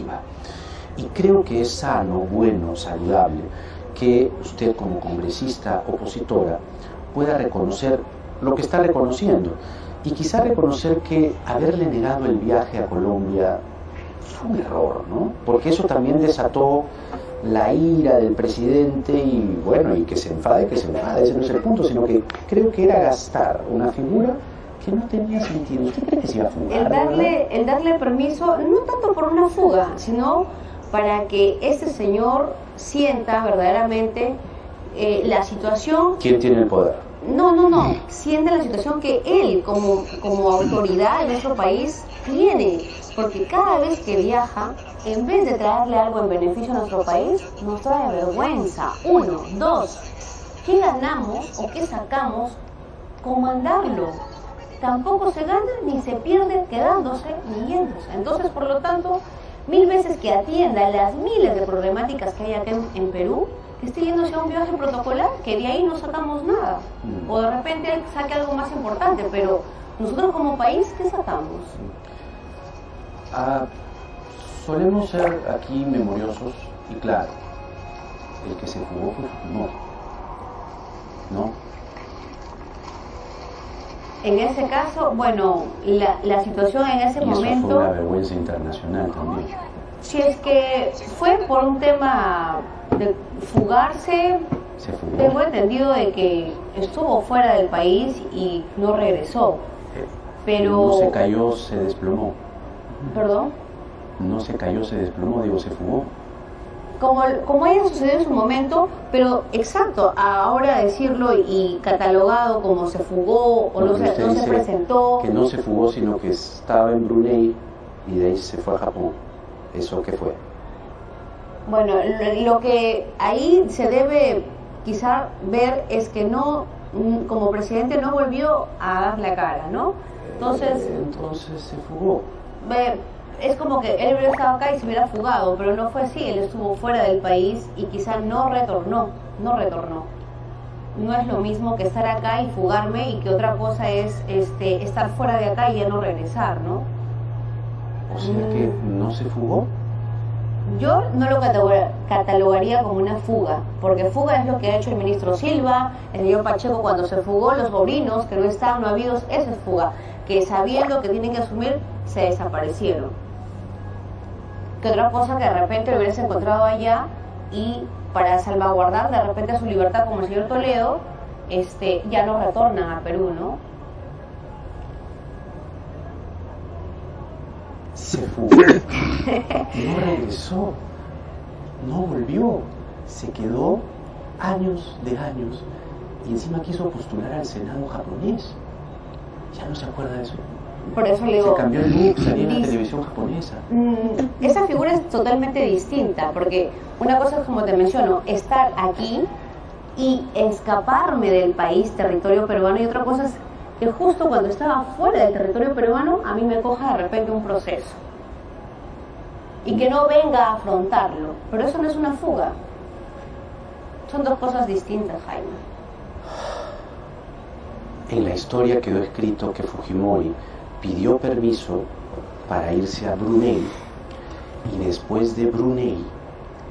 perspectiva. Y creo que es sano, bueno, saludable que usted como congresista opositora pueda reconocer lo que está reconociendo y quizá reconocer que haberle negado el viaje a Colombia fue un error, ¿no? Porque eso también desató la ira del presidente y bueno, y que se enfade, ese no es el punto, sino que creo que era gastar una figura que no tenía sentido. ¿Usted cree que se iba a fugar? El darle permiso, no tanto por una fuga, sino para que este señor sienta verdaderamente la situación. ¿Quién tiene el poder? No, siente la situación que él como autoridad en nuestro país tiene, porque cada vez que viaja, en vez de traerle algo en beneficio a nuestro país, nos trae vergüenza. 1, 2, ¿qué ganamos o qué sacamos con mandarlo? Tampoco se gana ni se pierde quedándose ni yéndose. Entonces, por lo tanto, 1000 veces que atienda las miles de problemáticas que hay acá en Perú, que esté yéndose a un viaje protocolar, que de ahí no sacamos nada. O de repente él saque algo más importante, pero nosotros como país, ¿qué sacamos? Solemos ser aquí memoriosos y claro, el que se fugó fue Fujimori, ¿no? En ese caso, bueno, la situación en ese momento... Eso fue una vergüenza internacional también. Si es que fue por un tema de fugarse, ¿Se fugó? tengo entendido de que estuvo fuera del país y no regresó. Pero... No se cayó, se desplomó. ¿Perdón? No se cayó, se desplomó, digo, se fugó. Como haya sucedido en su momento, pero exacto, ahora decirlo y catalogado como se fugó o no se presentó. Que no se fugó, sino que estaba en Brunei y de ahí se fue a Japón. ¿Eso qué fue? Bueno, lo que ahí se debe quizá ver es que no, como presidente no volvió a dar la cara, ¿no? Entonces se fugó. Es como que él hubiera estado acá y se hubiera fugado, pero no fue así, él estuvo fuera del país y quizá no retornó. No es lo mismo que estar acá y fugarme, y que otra cosa es estar fuera de acá y ya no regresar, ¿no? O sea que no se fugó. Yo no lo catalogaría como una fuga, porque fuga es lo que ha hecho el ministro Silva, el señor Pacheco cuando se fugó, los sobrinos que no estaban, no habidos, eso es fuga, que sabiendo que tienen que asumir, se desaparecieron. Que otra cosa que de repente lo hubieras encontrado allá y para salvaguardar de repente su libertad, como el señor Toledo, ya no retornan a Perú, ¿no? Se fugó, no regresó, no volvió, se quedó años y encima quiso postular al Senado japonés. ¿Ya no se acuerda de eso? Por eso le digo, se cambió el look, salía en la televisión japonesa. Esa figura es totalmente distinta, porque una cosa es, como te menciono, estar aquí y escaparme del país, territorio peruano, y otra cosa es que justo cuando estaba fuera del territorio peruano, a mí me coja de repente un proceso y que no venga a afrontarlo. Pero eso no es una fuga, son dos cosas distintas, Jaime. En la historia quedó escrito que Fujimori pidió permiso para irse a Brunei y después de Brunei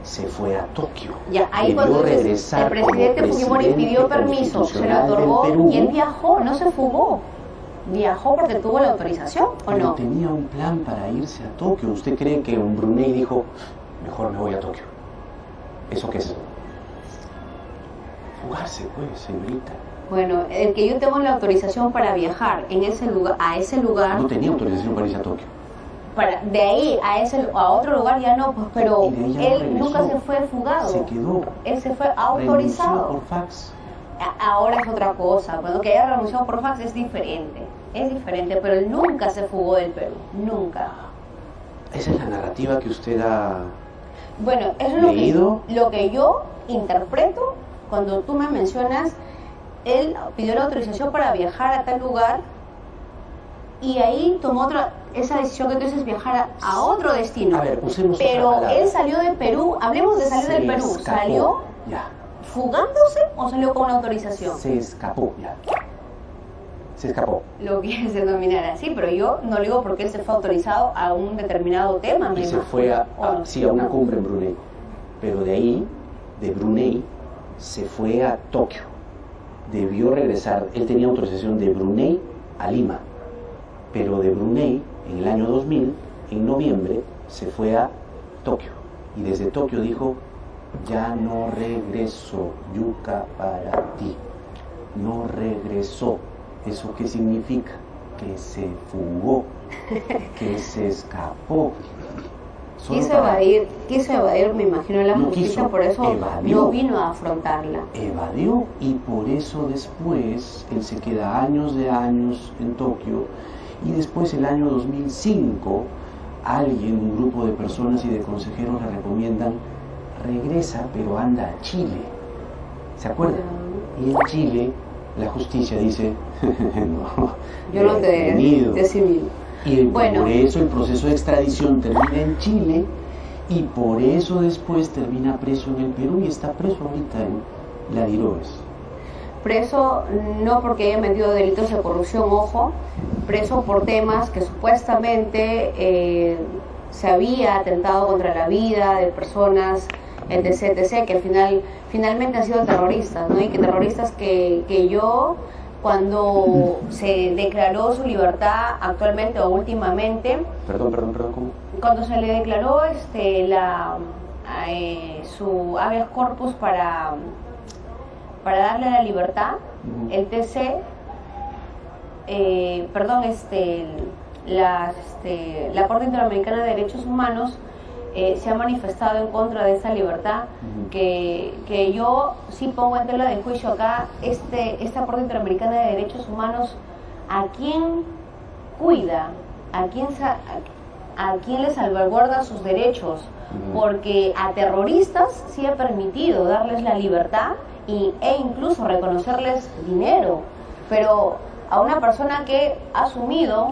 se fue a Tokio. Ya, ahí cuando el presidente Fujimori pidió permiso, se lo otorgó y él viajó, no se fugó. ¿Viajó porque tuvo la autorización o no? Tenía un plan para irse a Tokio. ¿Usted cree que en Brunei dijo, mejor me voy a Tokio? ¿Eso qué es? Fugarse, pues, señorita. Bueno, el que yo tengo la autorización para viajar en ese lugar, a ese lugar... No tenía autorización para irse a Tokio. De ahí a otro lugar ya no, pues, pero él nunca se fue fugado. Se quedó. Él se fue autorizado. Renunció por fax. Ahora es otra cosa. Cuando que haya renunciado por fax es diferente, pero él nunca se fugó del Perú, nunca. Esa es la narrativa que usted ha Bueno, eso leído. Es lo que yo interpreto cuando tú me mencionas. Él pidió la autorización para viajar a tal lugar y ahí tomó esa decisión que tú dices, viajar a otro destino. A ver, usemos pero otra palabra. Él salió de Perú, hablemos de salir del Perú, escapó. ¿salió Ya. fugándose o salió con una autorización? Se escapó, ya. Se escapó. Lo quieres denominar así, pero yo no le digo porque él se fue autorizado a un determinado tema. Y se fue a una cumbre en Brunei. Pero de ahí, de Brunei, se fue a Tokio. Debió regresar, él tenía autorización de Brunei a Lima. Pero de Brunei, en el año 2000, en noviembre, se fue a Tokio. Y desde Tokio dijo, ya no regreso, yuca para ti. No regresó. ¿Eso qué significa? Que se fugó, que se escapó. Quiso evadir, me imagino, la justicia, por eso evadió, no vino a afrontarla. Evadió, y por eso después él se queda años en Tokio, y después el año 2005 un grupo de personas y de consejeros le recomiendan, regresa, pero anda a Chile. ¿Se acuerdan? Y en Chile la justicia dice, no, yo no te decidí. Y por eso el proceso de extradición termina en Chile, y por eso después termina preso en el Perú, y está preso ahorita en la Diroes. Preso no porque haya metido delitos de corrupción, ojo, preso por temas que supuestamente se había atentado contra la vida de personas, etc., que finalmente han sido terroristas, ¿no? Y que terroristas que yo, cuando se declaró su libertad actualmente o últimamente... Perdón, ¿cómo? Cuando se le declaró su habeas corpus para darle la libertad, el TC, la Corte Interamericana de Derechos Humanos se ha manifestado en contra de esa libertad, que yo sí pongo en tela de juicio acá. Esta Corte Interamericana de Derechos Humanos, ¿a quién cuida? ¿A quién le salvaguarda sus derechos? Porque a terroristas sí ha permitido darles la libertad e incluso reconocerles dinero, pero a una persona que ha asumido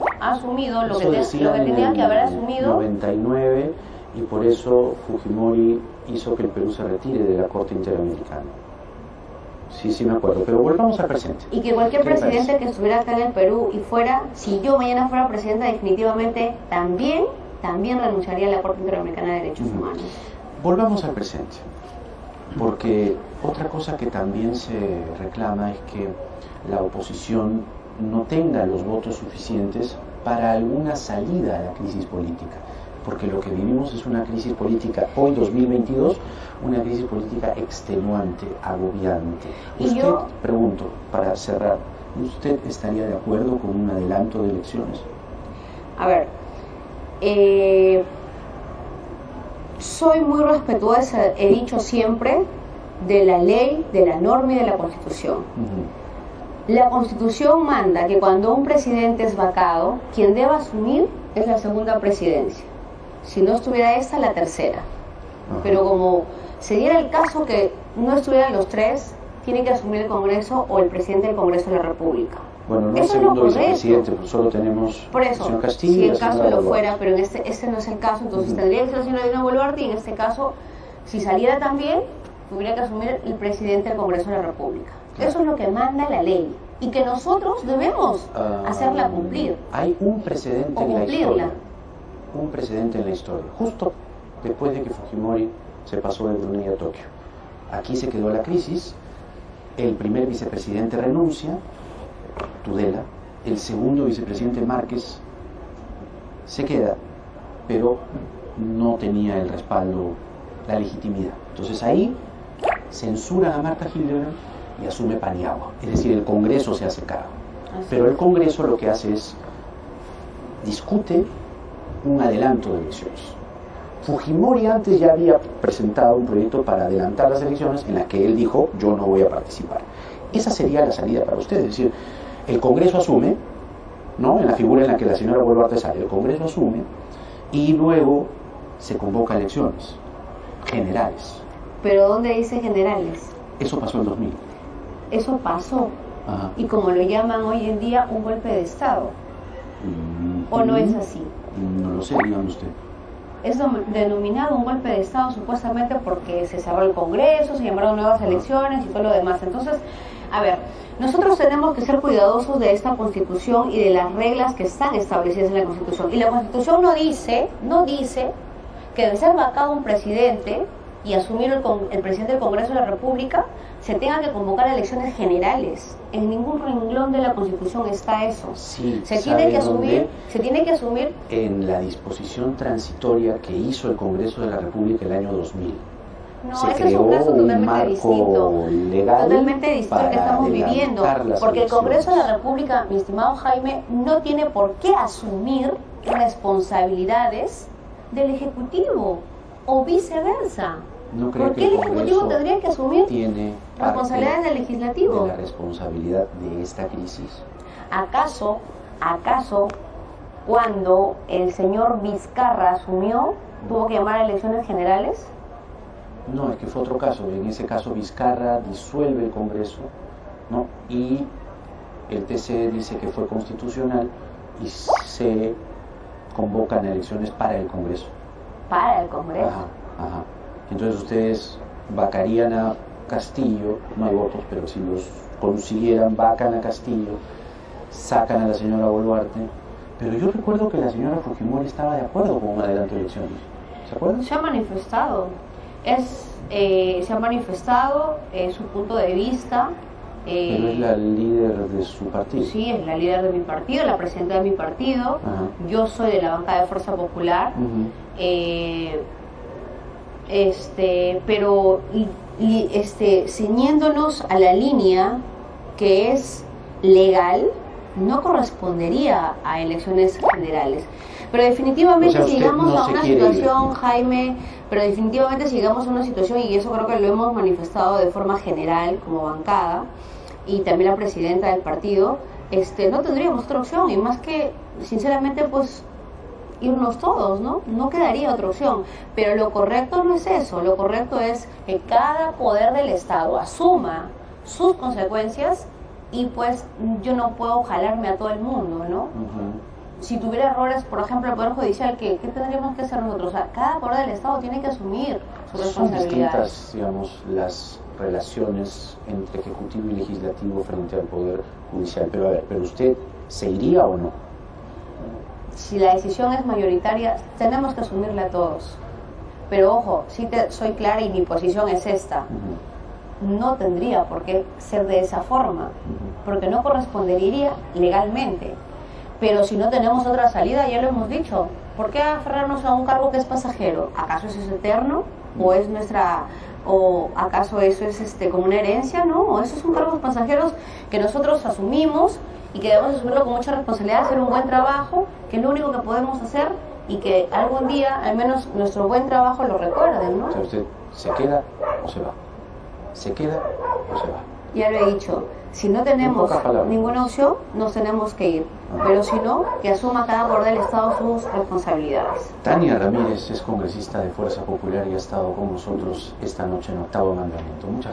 lo que tenía que haber asumido. 99, y por eso Fujimori hizo que el Perú se retire de la Corte Interamericana. Sí, me acuerdo, pero volvamos al presente. Y que cualquier presidente que estuviera acá en el Perú y si yo mañana fuera presidenta, definitivamente también renunciaría a la Corte Interamericana de Derechos Humanos. Volvamos al presente, porque otra cosa que también se reclama es que la oposición no tenga los votos suficientes para alguna salida a la crisis política, porque lo que vivimos es una crisis política, hoy 2022, una crisis política extenuante, agobiante. Pregunto, para cerrar, ¿usted estaría de acuerdo con un adelanto de elecciones? A ver, soy muy respetuosa, he dicho siempre, de la ley, de la norma y de la Constitución. La Constitución manda que cuando un presidente es vacado, quien deba asumir es la segunda presidencia. Si no estuviera esta, la tercera. Pero como se diera el caso que no estuvieran los tres, tiene que asumir el Congreso o el presidente del Congreso de la República. Bueno, no es segundo vicepresidente, pues solo tenemos por eso, señor Castillo, si el caso lo fuera, pero en este no es el caso, entonces tendría que ser la señora Dina Boluarte, y en este caso, si saliera también, tuviera que asumir el presidente del Congreso de la República. Eso es lo que manda la ley, y que nosotros debemos hacerla cumplir. Hay un precedente en la historia. Un precedente en la historia, justo después de que Fujimori se pasó de Brunei a Tokio. Aquí se quedó la crisis, el primer vicepresidente renuncia, Tudela, el segundo vicepresidente Márquez se queda, pero no tenía el respaldo, la legitimidad. Entonces ahí censuran a Marta Hildebrand y asume Paniagua, es decir, el Congreso se hace cargo. Pero el Congreso lo que hace es discute un adelanto de elecciones. Fujimori antes ya había presentado un proyecto para adelantar las elecciones en la que él dijo, yo no voy a participar. Esa sería la salida para ustedes, es decir, el Congreso asume, ¿no? En la figura en la que la señora Boluarte sale, el Congreso asume y luego se convoca elecciones generales. ¿Pero dónde dice generales? Eso pasó en 2000. Eso pasó. Ajá. Y como lo llaman hoy en día, un golpe de Estado. ¿O no es así? No lo sé, dígame usted. Es denominado un golpe de Estado supuestamente porque se cerró el Congreso, se llamaron nuevas elecciones y todo lo demás. Entonces, A ver, nosotros tenemos que ser cuidadosos de esta Constitución y de las reglas que están establecidas en la Constitución. Y la Constitución no dice que de ser vacado un presidente y asumir el presidente del Congreso de la República, se tenga que convocar elecciones generales. En ningún renglón de la Constitución está eso. Sí, se tiene que asumir en la disposición transitoria que hizo el Congreso de la República el año 2000. No, se ese es un caso totalmente distinto. Legal totalmente distinto al que estamos viviendo. Porque el Congreso de la República, mi estimado Jaime, no tiene por qué asumir responsabilidades del Ejecutivo o viceversa. No creo ¿Por qué el Ejecutivo tendría que asumir responsabilidades del Legislativo? De la responsabilidad de esta crisis. ¿Acaso cuando el señor Vizcarra asumió, tuvo que llamar a elecciones generales? No, es que fue otro caso. En ese caso Vizcarra disuelve el Congreso, ¿no? Y el TC dice que fue constitucional y se convocan elecciones para el Congreso. ¿Para el Congreso? Ajá. Entonces ustedes vacarían a Castillo, no hay votos, pero si los consiguieran, vacan a Castillo, sacan a la señora Boluarte, pero yo recuerdo que la señora Fujimori estaba de acuerdo con un adelanto de elecciones. ¿Se acuerdan? Se ha manifestado. Se ha manifestado su punto de vista. Pero es la líder de su partido. Sí, es la líder de mi partido, la presidenta de mi partido. Ajá. Yo soy de la bancada de Fuerza Popular. Pero ciñéndonos a la línea que es legal, no correspondería a elecciones generales. Pero definitivamente, o sea, si llegamos a una situación, ir. Jaime, pero definitivamente si llegamos a una situación, y eso creo que lo hemos manifestado de forma general como bancada, y también la presidenta del partido, no tendríamos otra opción, y más que, sinceramente, pues, irnos todos, ¿no? No quedaría otra opción. Pero lo correcto no es eso, lo correcto es que cada poder del Estado asuma sus consecuencias, y pues yo no puedo jalarme a todo el mundo, ¿no? Si tuviera errores, por ejemplo, el Poder Judicial, ¿qué tendríamos que hacer nosotros? O sea, cada poder del Estado tiene que asumir su responsabilidad. Son distintas, digamos, las relaciones entre Ejecutivo y Legislativo frente al Poder Judicial. Pero a ver, ¿pero usted se iría o no? Si la decisión es mayoritaria, tenemos que asumirla todos. Pero ojo, soy clara y mi posición es esta. No tendría por qué ser de esa forma, porque no correspondería legalmente. Pero si no tenemos otra salida, ya lo hemos dicho, ¿por qué aferrarnos a un cargo que es pasajero? ¿Acaso eso es eterno? ¿O acaso eso es como una herencia? No, o esos son cargos pasajeros que nosotros asumimos y que debemos asumirlo con mucha responsabilidad, hacer un buen trabajo, que es lo único que podemos hacer, y que algún día, al menos, nuestro buen trabajo lo recuerden, ¿no? O sea, ¿usted se queda o se va? ¿Se queda o se va? Ya lo he dicho, si no tenemos ninguna opción, nos tenemos que ir. Pero si no, que asuma cada poder del Estado sus responsabilidades. Tania Ramírez es congresista de Fuerza Popular y ha estado con nosotros esta noche en Octavo Mandamiento. Muchas gracias.